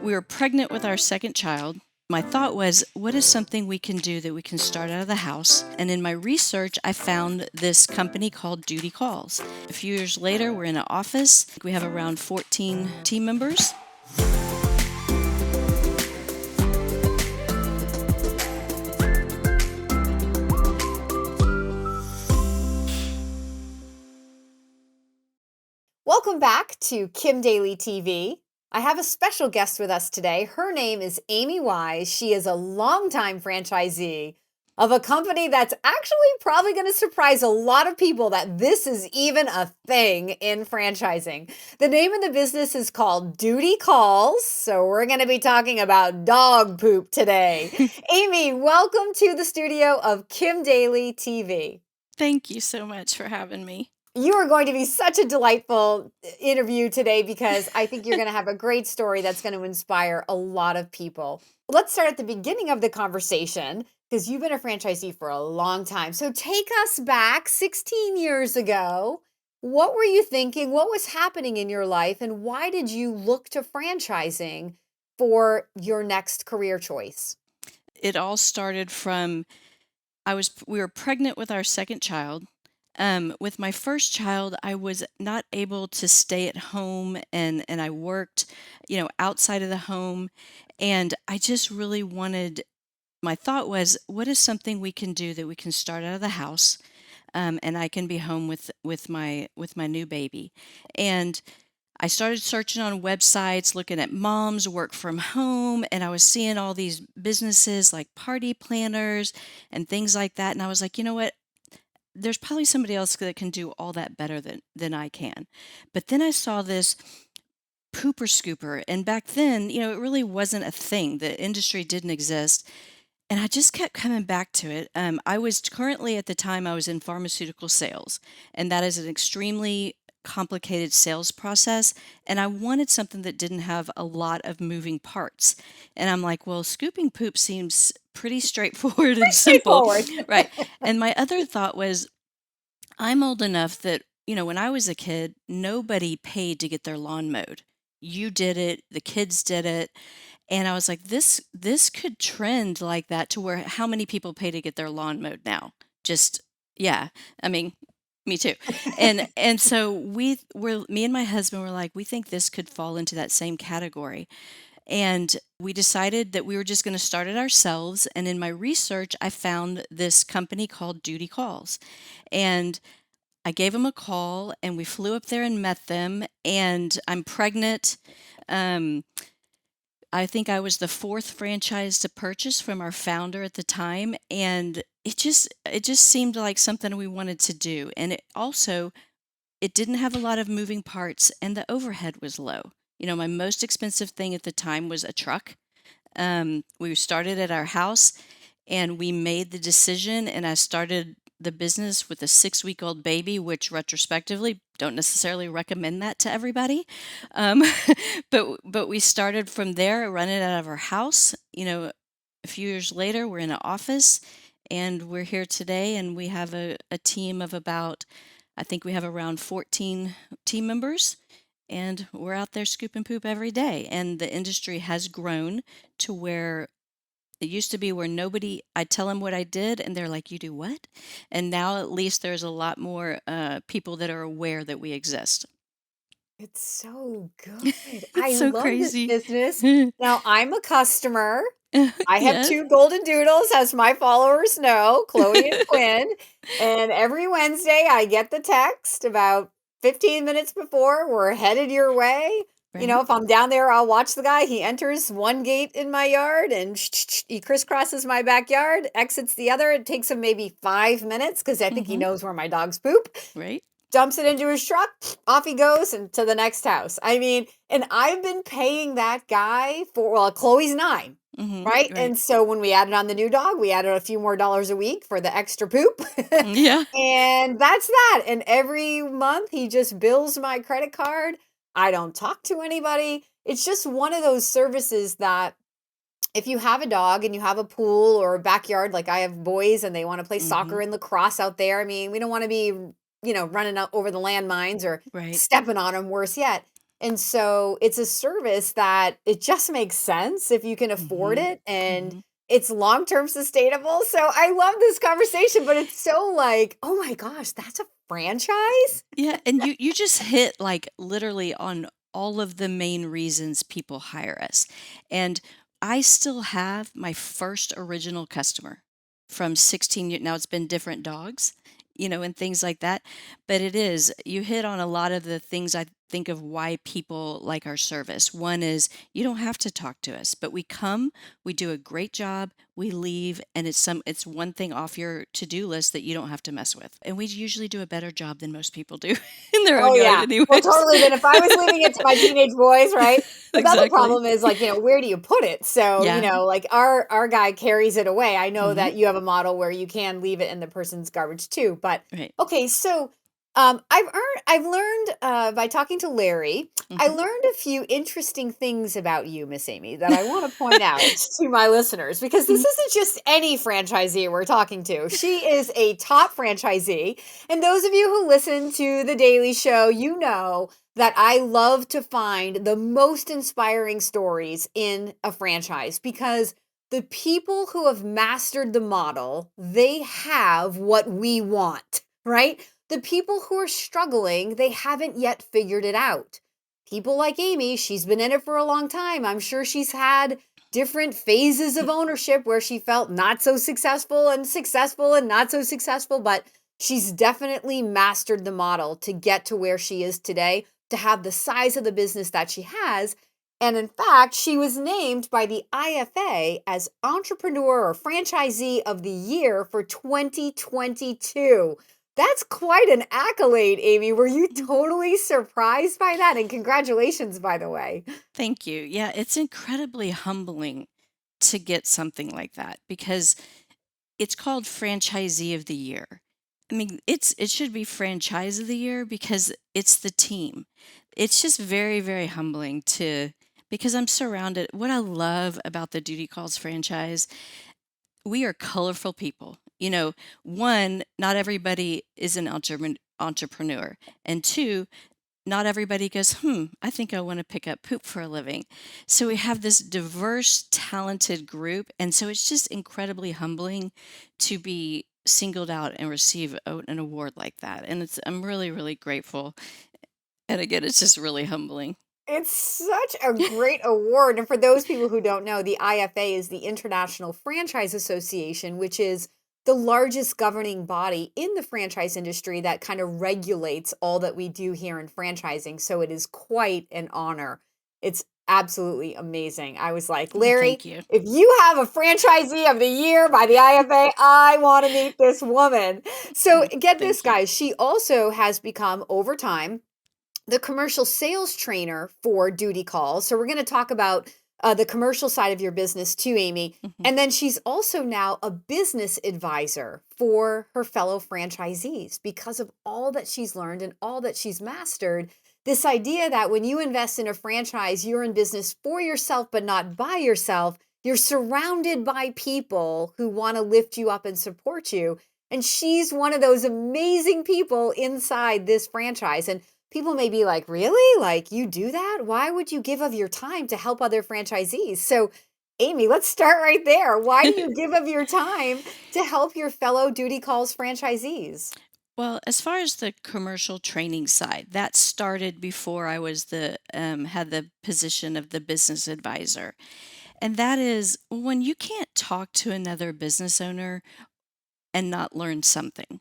We were pregnant with our second child. My thought was, what is something we can do that we can start out of the house? And in my research, I found this company called DoodyCalls. A few years later, we're in an office. We have around 14 team members. Welcome back to Kim Daily TV. I have a special guest with us today. Her name is Amy Wise. She is a longtime franchisee of a company that's actually probably going to surprise a lot of people that this is even a thing in franchising. The name of the business is called DoodyCalls, so we're going to be talking about dog poop today. Amy, welcome to the studio of Kim Daily TV. Thank you so much for having me. You are going to be such a delightful interview today because I think you're going to have a great story that's going to inspire a lot of people. Let's start at the beginning of the conversation because you've been a franchisee for a long time. So take us back 16 years ago. What were you thinking? What was happening in your life? And why did you look to franchising for your next career choice? It all started from we were pregnant with our second child. With my first child, I was not able to stay at home and I worked, outside of the home. And I just really my thought was, what is something we can do that we can start out of the house, and I can be home with my new baby. And I started searching on websites, looking at moms work from home, and I was seeing all these businesses like party planners and things like that. And I was like, you know what? There's probably somebody else that can do all that better than I can. But then I saw this pooper scooper, and back then, it really wasn't a thing. The industry didn't exist. And I just kept coming back to it. I was currently, at the time, I was in pharmaceutical sales, and that is an extremely complicated sales process. And I wanted something that didn't have a lot of moving parts. And I'm like, well, scooping poop seems pretty straightforward and simple. Straightforward. Right. And my other thought was, I'm old enough that, when I was a kid, nobody paid to get their lawn mowed. You did it, the kids did it. And I was like, this could trend like that to where how many people pay to get their lawn mowed now? Just, yeah. I mean, me too. And so me and my husband were like, we think this could fall into that same category. And we decided that we were just going to start it ourselves. And in my research, I found this company called DoodyCalls. And I gave them a call and we flew up there and met them. And I'm pregnant. I think I was the fourth franchise to purchase from our founder at the time. And it just seemed like something we wanted to do. And it didn't have a lot of moving parts and the overhead was low. My most expensive thing at the time was a truck. We started at our house and we made the decision, and I started the business with a 6-week-old baby, which retrospectively don't necessarily recommend that to everybody. But we started from there, running out of our house. A few years later, we're in an office and we're here today, and we have a team of I think we have around 14 team members. And we're out there scooping poop every day. And the industry has grown to where it used to be where I'd tell them what I did and they're like, you do what? And now at least there's a lot more people that are aware that we exist. It's so good. It's I so love this crazy. business. Now, I'm a customer. I have Yes. 2 golden doodles, as my followers know, Chloe and Quinn. And every Wednesday, I get the text about 15 minutes before we're headed your way. Right. If I'm down there, I'll watch the guy. He enters one gate in my yard and he crisscrosses my backyard, exits the other. It takes him maybe 5 minutes because I think he knows where my dogs poop. Right. Dumps it into his truck, off he goes and to the next house. I mean, and I've been paying that guy Chloe's 9, right? And so when we added on the new dog, we added a few more dollars a week for the extra poop. Yeah. And that's that. And every month he just bills my credit card. I don't talk to anybody. It's just one of those services that if you have a dog and you have a pool or a backyard, like I have boys and they want to play soccer and lacrosse out there. I mean, we don't want to be running out over the landmines or Right. stepping on them, worse yet. And so it's a service that it just makes sense if you can afford Mhm. it and Mhm. it's long-term sustainable. So I love this conversation, but it's so like, oh my gosh, that's a franchise? Yeah, and you just hit, like, literally on all of the main reasons people hire us, and I still have my first original customer from 16 years. Now it's been different dogs, and things like that, but you hit on a lot of the things I think of why people like our service. One is you don't have to talk to us, but we come, we do a great job, we leave, and it's one thing off your to-do list that you don't have to mess with. And we usually do a better job than most people do in their Oh, own yard yeah. Well, anyways. totally, then if I was leaving it to my teenage boys, right? But the other Exactly. problem is, like, where do you put it? So, Yeah. like, our guy carries it away. I know Mhm. that you have a model where you can leave it in the person's garbage too, but Right. okay, so, I've learned, by talking to Larry, I Mhm. learned a few interesting things about you, Miss Amy, that I wanna point out to my listeners, because this Mhm. isn't just any franchisee we're talking to. She is a top franchisee, and those of you who listen to The Daily Show, you know that I love to find the most inspiring stories in a franchise because the people who have mastered the model, they have what we want, right? The people who are struggling, they haven't yet figured it out. People like Amy, she's been in it for a long time. I'm sure she's had different phases of ownership where she felt not so successful and not so successful, but she's definitely mastered the model to get to where she is today, to have the size of the business that she has. And in fact, she was named by the IFA as Entrepreneur or Franchisee of the Year for 2022. That's quite an accolade, Amy. Were you Mhm. totally surprised by that? And congratulations, by the way. Thank you. Yeah, it's incredibly humbling to get something like that because it's called Franchisee of the Year. I mean, it should be Franchise of the Year because it's the team. It's just very, very humbling to because I'm surrounded. What I love about the Duty Calls franchise, we are colorful people. One, not everybody is an entrepreneur, and two, not everybody goes, I think I want to pick up poop for a living. So we have this diverse, talented group. And so it's just incredibly humbling to be singled out and receive an award like that. And I'm really, really grateful. And again, it's just really humbling. It's such a great award. And for those people who don't know, the IFA is the International Franchise Association, which is the largest governing body in the franchise industry that kind of regulates all that we do here in franchising. So it is quite an honor. It's absolutely amazing. I was like, Oh, Larry, thank you. if you have a franchisee of the year by the IFA, I want to meet this woman. So Oh, get this, thank you. guys. She also has become, over time, the commercial sales trainer for Duty Calls. So we're going to talk about the commercial side of your business too, Amy. Mhm. And then she's also now a business advisor for her fellow franchisees because of all that she's learned and all that she's mastered. This idea that when you invest in a franchise, you're in business for yourself, but not by yourself. You're surrounded by people who want to lift you up and support you. And she's one of those amazing people inside this franchise. And people may be like, "Really? Like, you do that? Why would you give of your time to help other franchisees?" So, Amy, let's start right there. Why do you give of your time to help your fellow Duty Calls franchisees? Well, as far as the commercial training side, that started before I was had the position of the business advisor. And that is when you can't talk to another business owner and not learn something.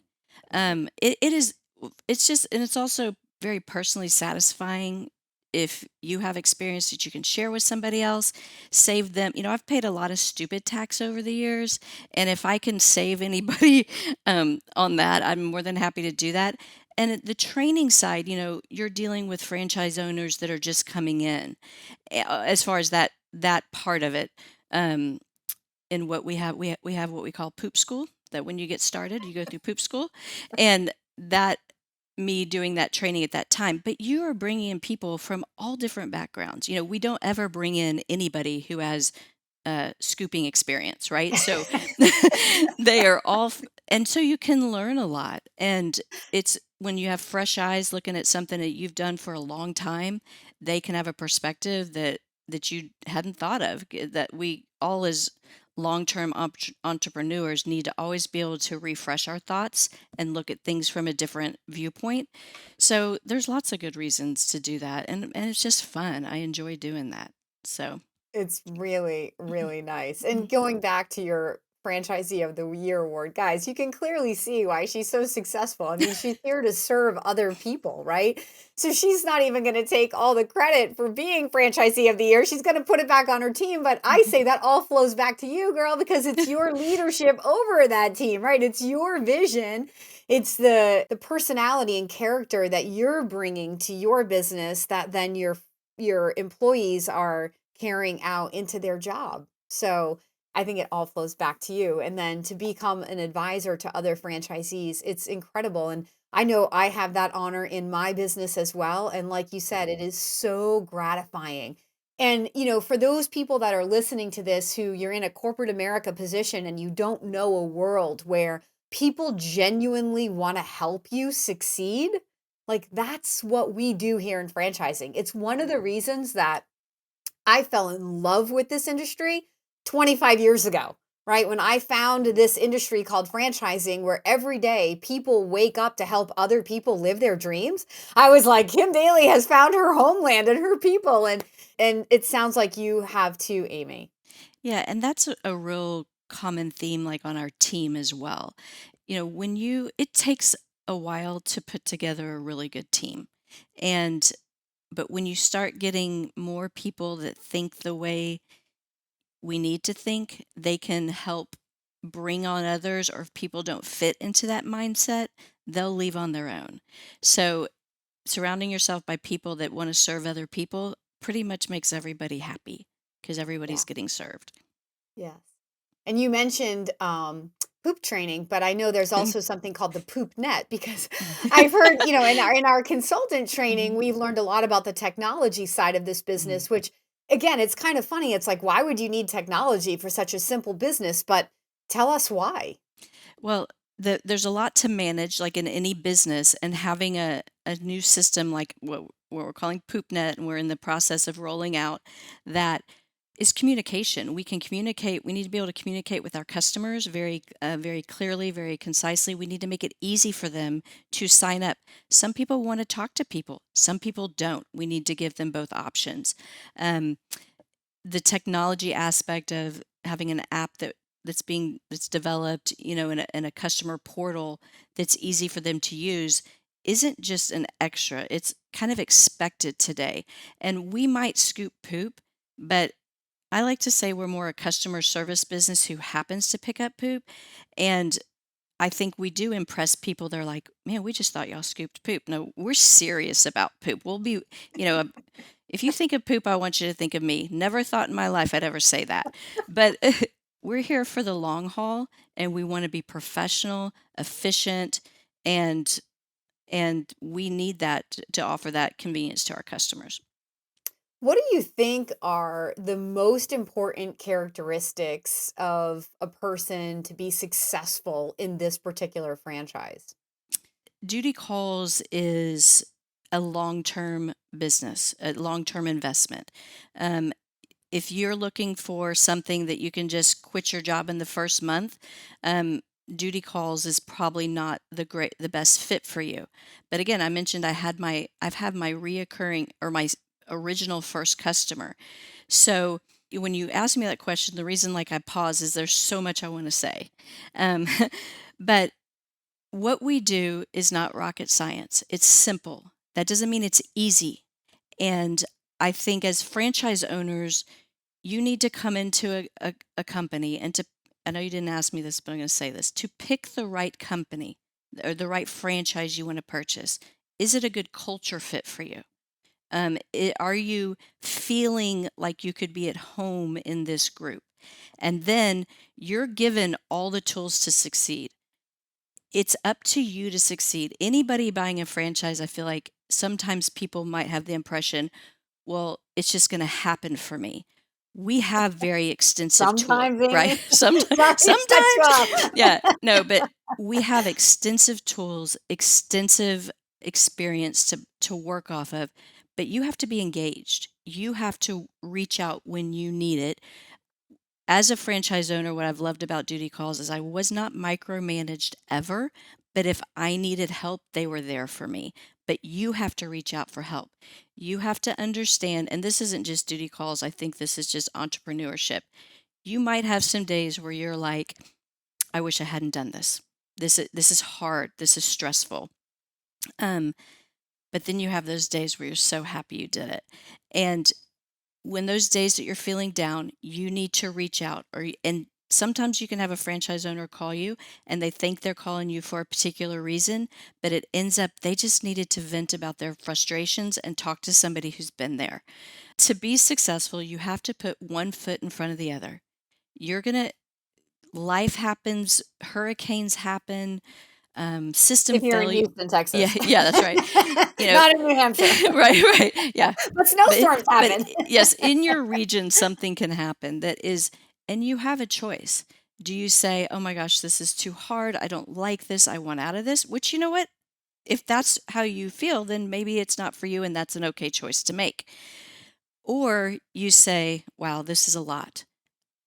It's just, and it's also very personally satisfying if you have experience that you can share with somebody else, save them. I've paid a lot of stupid tax over the years, and if I can save anybody on that, I'm more than happy to do that. And at the training side, you're dealing with franchise owners that are just coming in, as far as that part of it. Um, in what we have what we call poop school, that when you get started you go through poop school, and that me doing that training at that time. But you are bringing in people from all different backgrounds. We don't ever bring in anybody who has scooping experience, right? So they are all and so you can learn a lot, and it's when you have fresh eyes looking at something that you've done for a long time, they can have a perspective that you hadn't thought of, that we all as long-term entrepreneurs need to always be able to refresh our thoughts and look at things from a different viewpoint. So there's lots of good reasons to do that, and it's just fun. I enjoy doing that. So It's really, really nice. mhm. And going back to your Franchisee of the Year award, guys, you can clearly see why she's so successful. I mean, she's here to serve other people, right? So she's not even going to take all the credit for being Franchisee of the Year. She's going to put it back on her team. But I say that all flows back to you, girl, because it's your leadership over that team, right? It's your vision. It's the personality and character that you're bringing to your business that then your employees are carrying out into their job. So I think it all flows back to you. And then to become an advisor to other franchisees, it's incredible. And I know I have that honor in my business as well. And like you said, it is so gratifying. And, for those people that are listening to this who you're in a corporate America position and you don't know a world where people genuinely want to help you succeed, like that's what we do here in franchising. It's one of the reasons that I fell in love with this industry 25 years ago, right? When I found this industry called franchising, where every day people wake up to help other people live their dreams, I was like, Kim Daly has found her homeland and her people. And it sounds like you have too, Amy. Yeah, and that's a real common theme, like on our team as well. It takes a while to put together a really good team. And but when you start getting more people that think the way we need to think, they can help bring on others, or if people don't fit into that mindset, they'll leave on their own. So surrounding yourself by people that want to serve other people pretty much makes everybody happy because Yeah. everybody's getting served. Yes. And you mentioned poop training, but I know there's also something called the poop net because I've heard, in our consultant training, Mhm, we've learned a lot about the technology side of this mhm. business, which again, it's kind of funny. It's like, why would you need technology for such a simple business? But tell us why. Well, there's a lot to manage, like in any business, and having a new system like what we're calling PoopNet, and we're in the process of rolling out, that is communication. We can communicate. We need to be able to communicate with our customers very clearly, very concisely. We need to make it easy for them to sign up. Some people want to talk to people. Some people don't. We need to give them both options. Um, the technology aspect of having an app that's developed, in a customer portal that's easy for them to use isn't just an extra. It's kind of expected today. And we might scoop poop, but I like to say we're more a customer service business who happens to pick up poop. And I think we do impress people. They're like, man, we just thought y'all scooped poop. No, we're serious about poop. We'll be, you know, if you think of poop, I want you to think of me. Never thought in my life I'd ever say that. But we're here for the long haul, and we want to be professional, efficient, and we need that to offer that convenience to our customers. What do you think are the most important characteristics of a person to be successful in this particular franchise? Duty calls is a long-term business, a long-term investment. Um, if you're looking for something that you can just quit your job in the first month, um, duty calls is probably not the best fit for you. But again, I mentioned I've had my reoccurring, or my original first customer. So when you ask me that question, the reason like I pause is there's so much I want to say. Um, but what we do is not rocket science. It's simple. That doesn't mean it's easy. And I think as franchise owners, you need to come into a company and to, I know you didn't ask me this, but I'm going to say this, to pick the right company or the right franchise you want to purchase. Is it a good culture fit for you? Are you feeling like you could be at home in this group? And then you're given all the tools to succeed. It's up to you to succeed. Anybody buying a franchise, I feel like sometimes people might have the impression, well, it's just going to happen for me. We have very extensive tool, Sometimes, right? Amy. Sometimes, Sorry to cut you sometimes, off. yeah, no, but we have extensive tools, extensive experience to work off of. but you have to be engaged. You have to reach out when you need it. As a franchise owner, what I've loved about Duty Calls is I was not micromanaged ever, but if I needed help, they were there for me. But you have to reach out for help. You have to understand, and this isn't just Duty Calls, I think this is just entrepreneurship. You might have some days where you're like, I wish I hadn't done this. This is hard. This is stressful. Um, but then you have those days where you're so happy you did it. And when those days that you're feeling down, you need to reach out and sometimes you can have a franchise owner call you and they think they're calling you for a particular reason, but it ends up they just needed to vent about their frustrations and talk to somebody who's been there. To be successful, you have to put one foot in front of the other. You're going to life happens, hurricanes happen, system If you're in failure. Houston, Yeah, Texas. yeah, that's right. You know, Not in New Hampshire. right, yeah. But But snowstorms but happen. yes, in your region, something can happen that is, and you have a choice. Do you say, "Oh my gosh, this is too hard. I don't like this. I want out of this," which, you know what? If that's how you feel, then maybe it's not for you, and that's an okay choice to make. Or you say, "Wow, this is a lot,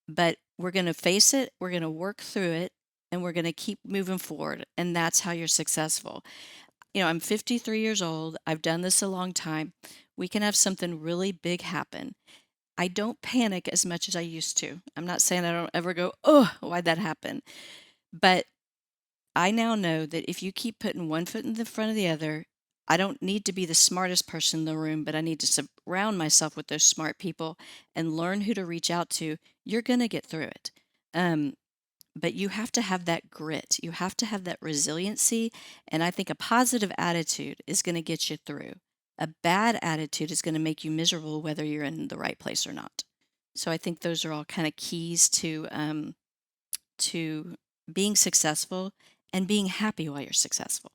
but we're going to face it. We're going to work through it, and we're going to keep moving forward." And that's how you're successful. I'm 53 years old. I've done this a long time. We can have something really big happen. I don't panic as much as I used to. I'm not saying I don't ever go, oh, why'd that happen? But I now know that if you keep putting one foot in the front of the other, I don't need to be the smartest person in the room, but I need to surround myself with those smart people and learn who to reach out to. You're going to get through it. But you have to have that grit. You have to have that resiliency. And I think a positive attitude is going to get you through. A bad attitude is going to make you miserable whether you're in the right place or not. So I think those are all kind of keys to being successful and being happy while you're successful.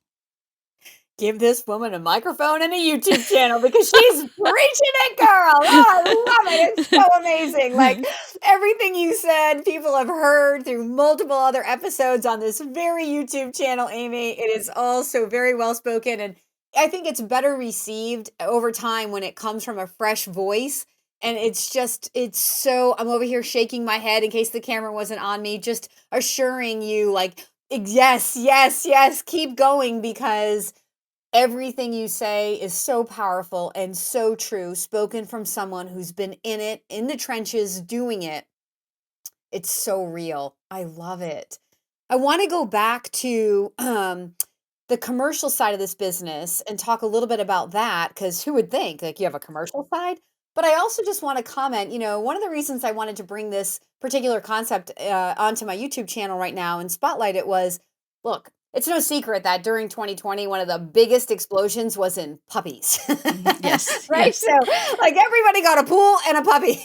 Give this woman a microphone and a YouTube channel because she's preaching it, girl. Oh, I love it. It's so amazing. Like everything you said, people have heard through multiple other episodes on this very YouTube channel, Amy. It is all so very well spoken. And I think it's better received over time when it comes from a fresh voice. And it's so, I'm over here shaking my head in case the camera wasn't on me, just assuring you, like, yes, yes, yes, keep going because everything you say is so powerful and so true, spoken from someone who's been in it, in the trenches, doing it. It's so real. I love it. I want to go back to the commercial side of this business and talk a little bit about that because who would think like you have a commercial side? But I also just want to comment, one of the reasons I wanted to bring this particular concept onto my YouTube channel right now and spotlight it was, look, it's no secret that during 2020, one of the biggest explosions was in puppies. Yes, Right? yes. So, like, everybody got a pool and a puppy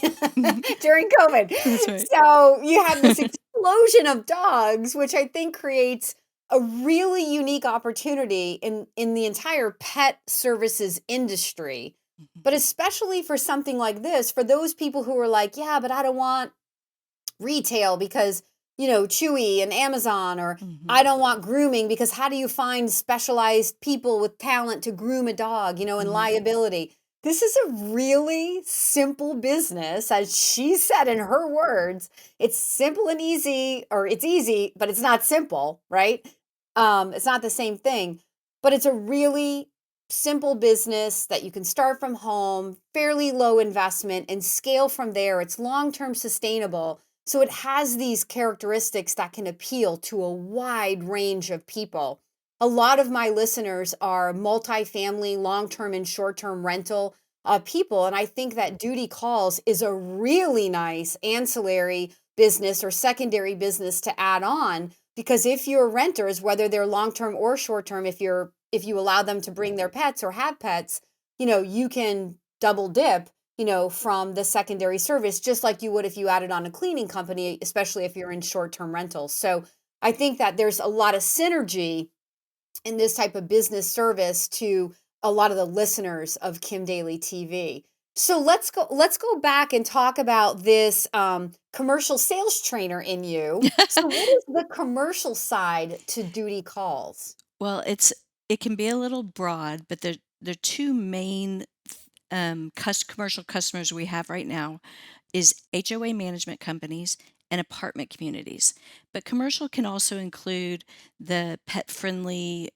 during COVID. That's right. So, you have this explosion of dogs, which I think creates a really unique opportunity in the entire pet services industry. But especially for something like this, for those people who are like, yeah, but I don't want retail because, Chewy and Amazon, or Mhm. I don't want grooming because how do you find specialized people with talent to groom a dog, and Mhm. liability? This is a really simple business, as she said in her words. It's simple and easy, or it's easy, but it's not simple, right? It's not the same thing, but it's a really simple business that you can start from home, fairly low investment, and scale from there. It's long term sustainable. So it has these characteristics that can appeal to a wide range of people. A lot of my listeners are multifamily, long term, and short term rental people. And I think that Duty Calls is a really nice ancillary business or secondary business to add on because if you're renters, whether they're long term or short term, if you allow them to bring their pets or have pets, you can double dip, from the secondary service, just like you would if you added on a cleaning company, especially if you're in short term rentals. So I think that there's a lot of synergy in this type of business service to a lot of the listeners of Kim Daly TV. So let's go back and talk about this commercial sales trainer in you. So what is the commercial side to Duty Calls? Well, it can be a little broad, but there are two main commercial customers we have right now is HOA management companies and apartment communities. But commercial can also include the pet-friendly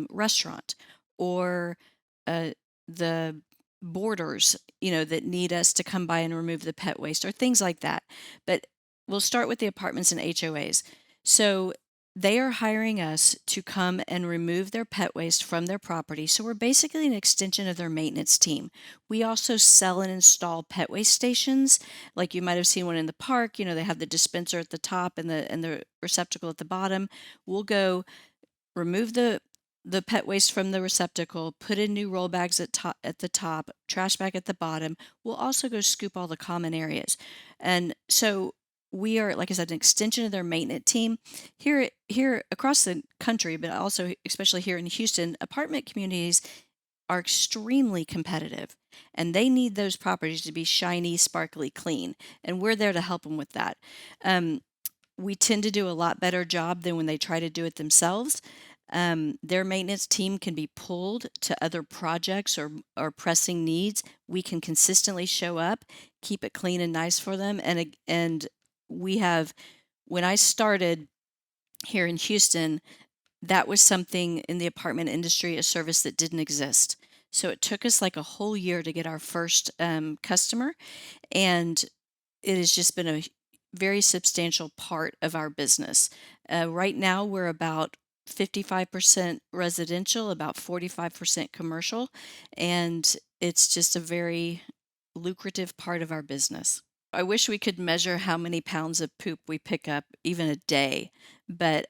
restaurant, or the boarders, that need us to come by and remove the pet waste, or things like that. But we'll start with the apartments and HOAs. So they are hiring us to come and remove their pet waste from their property. So we're basically an extension of their maintenance team. We also sell and install pet waste stations. Like you might have seen one in the park. They have the dispenser at the top and the receptacle at the bottom. We'll go remove the pet waste from the receptacle, put in new roll bags at the top, trash bag at the bottom. We'll also go scoop all the common areas. And so we are, like I said, an extension of their maintenance team here across the country, but also especially here in Houston. Apartment communities are extremely competitive, and they need those properties to be shiny, sparkly, clean, and we're there to help them with that. We tend to do a lot better job than when they try to do it themselves. Their maintenance team can be pulled to other projects or pressing needs. We can consistently show up, keep it clean and nice for them. And we have, when I started here in Houston, that was something in the apartment industry, a service that didn't exist. So it took us like a whole year to get our first customer, and it has just been a very substantial part of our business. Right now, we're about 55% residential, about 45% commercial, and it's just a very lucrative part of our business. I wish we could measure how many pounds of poop we pick up even a day, but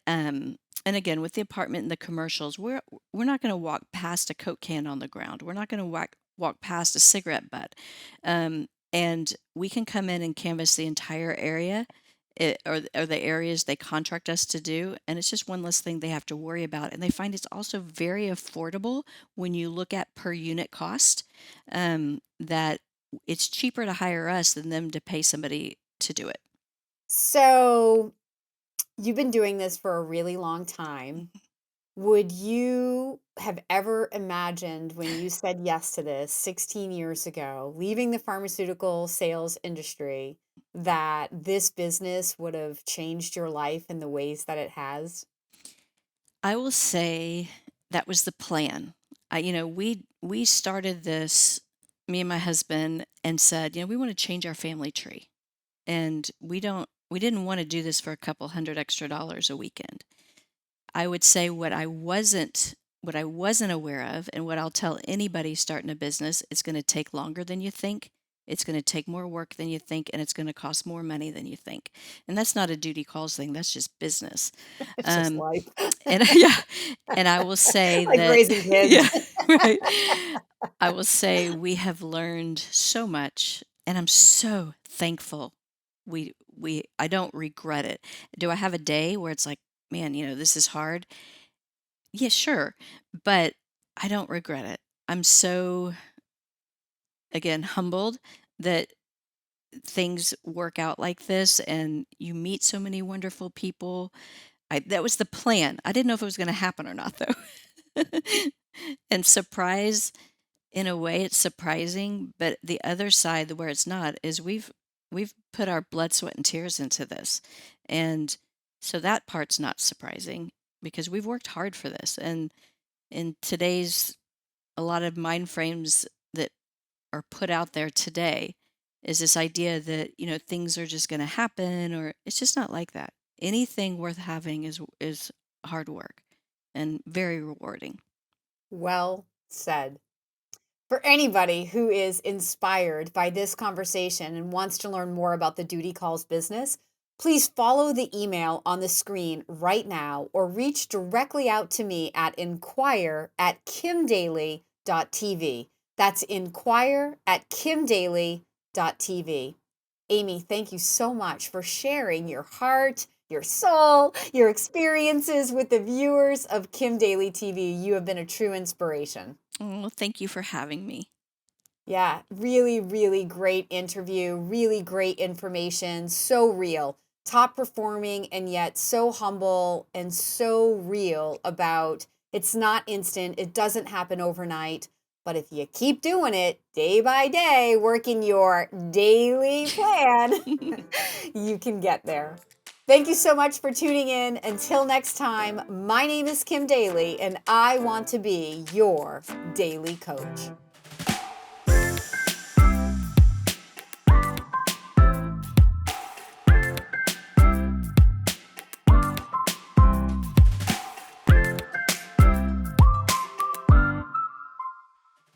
and again, with the apartment and the commercials, we're not going to walk past a Coke can on the ground. We're not going to walk past a cigarette butt. And we can come in and canvass the entire area, or the areas they contract us to do, and it's just one less thing they have to worry about. And they find it's also very affordable when you look at per unit cost, that it's cheaper to hire us than them to pay somebody to do it. So, you've been doing this for a really long time. Would you have ever imagined when you said yes to this 16 years ago, leaving the pharmaceutical sales industry, that this business would have changed your life in the ways that it has? I will say that was the plan. We started this, me and my husband, and said, we want to change our family tree, and we didn't want to do this for a couple hundred extra dollars a weekend. I would say what I wasn't aware of, and what I'll tell anybody starting a business, it's going to take longer than you think. It's going to take more work than you think, and it's going to cost more money than you think. And that's not a duty calls thing. That's just business. It's just Um, life. and yeah, and I will say Like that, raising kids. yeah, right. I will say we have learned so much, and I'm so thankful. I don't regret it. Do I have a day where it's like, man, this is hard? Yeah, sure, but I don't regret it. I'm so, again, humbled that things work out like this, and you meet so many wonderful people. That was the plan. I didn't know if it was going to happen or not, though. And surprise, in a way, it's surprising, but the other side, where it's not, is we've put our blood, sweat, and tears into this, and so that part's not surprising because we've worked hard for this. And in today's, a lot of mind frames that are put out there today is this idea that things are just going to happen, or it's just not like that. Anything worth having is hard work and very rewarding. Well said. For anybody who is inspired by this conversation and wants to learn more about the Duty Calls business, please follow the email on the screen right now or reach directly out to me at inquire@kimdaly.tv. That's inquire@kimdaly.tv. Amy, thank you so much for sharing your heart, your soul, your experiences with the viewers of Kim Daly TV. You have been a true inspiration. Well, thank you for having me. Yeah, really, really great interview, really great information, so real, top performing, and yet so humble and so real about it's not instant, it doesn't happen overnight. But if you keep doing it day by day, working your daily plan, you can get there. Thank you so much for tuning in. Until next time, my name is Kim Daly, and I want to be your daily coach.